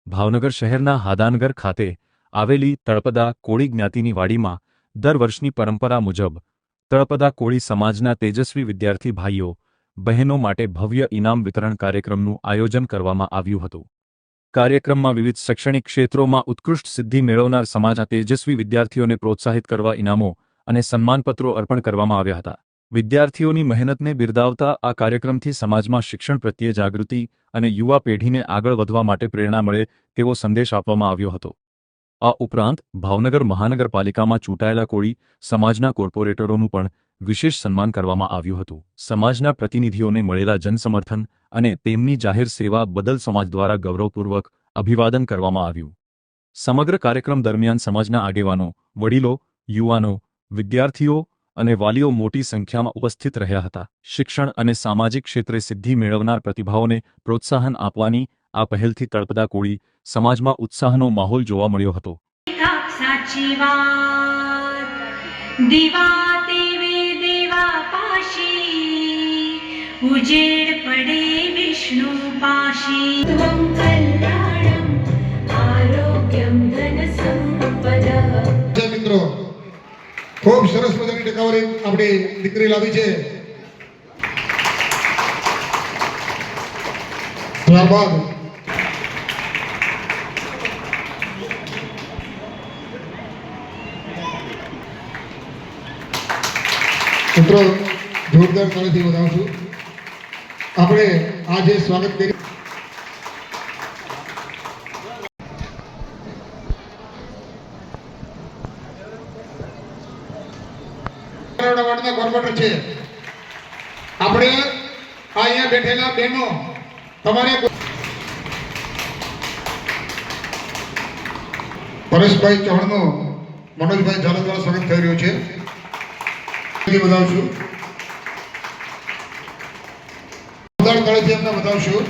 ભાવનગર શહેરના હાદાનગર ખાતે આવેલી તળપદા કોળી જ્ઞાતિની વાડીમાં દર વર્ષની પરંપરા મુજબ તળપદા કોળી સમાજના તેજસ્વી વિદ્યાર્થી ભાઈઓ બહેનો માટે ભવ્ય ઇનામ વિતરણ કાર્યક્રમનું આયોજન કરવામાં આવ્યું હતું। કાર્યક્રમમાં વિવિધ શૈક્ષણિક ક્ષેત્રોમાં ઉત્કૃષ્ટ સિદ્ધિ મેળવનાર સમાજના તેજસ્વી વિદ્યાર્થીઓને પ્રોત્સાહિત કરવા ઇનામો અને સન્માનપત્રો અર્પણ કરવામાં આવ્યા હતા। વિદ્યાર્થીઓની મહેનતને બિરદાવતા આ કાર્યક્રમથી સમાજમાં શિક્ષણ પ્રત્યે જાગૃતિ અને યુવા પેઢીને આગળ વધવા માટે પ્રેરણા મળે તેવો સંદેશ આપવામાં આવ્યો હતો। આ ઉપરાંત ભાવનગર મહાનગરપાલિકામાં ચૂંટાયેલા કોળી સમાજના કોર્પોરેટરોનું પણ વિશેષ સન્માન કરવામાં આવ્યું હતું। સમાજના પ્રતિનિધિઓને મળેલા જનસમર્થન અને તેમની જાહેર સેવા બદલ સમાજ દ્વારા ગૌરવપૂર્વક અભિવાદન કરવામાં આવ્યું। સમગ્ર કાર્યક્રમ દરમિયાન સમાજના આગેવાનો, વડીલો, યુવાનો, વિદ્યાર્થીઓ અને વાલીઓ મોટી સંખ્યામાં ઉપસ્થિત રહ્યા હતા। શિક્ષણ અને સામાજિક ક્ષેત્રે સિદ્ધિ મેળવનાર પ્રતિભાઓને પ્રોત્સાહન આપવાની આ પહેલથી તળપદા કોળી સમાજમાં ઉત્સાહનો માહોલ જોવા મળ્યો હતો। ઉજેડ પડે વિષ્ણુ પાશી ત્વં કલ્યાણમ આરોગ્યમ ધન સંપદઃ। મિત્રો ખૂબ સરસ મજાની ટકાવારી આપણી દીકરી લાવી છે। ત્યારબાદ મિત્રો જોરદાર તાળીથી વધાવશું। આપણે આજે સ્વાગત કરી કોર્પોરેટર છે। આપણે અહીંયા બેઠેલા બહેનો તમારે પરેશભાઈ ચૌહાણનો મનોજભાઈ ઝાલા દ્વારા સ્વાગત થઈ રહ્યું છે। બતાવશું, એમને બતાવશું।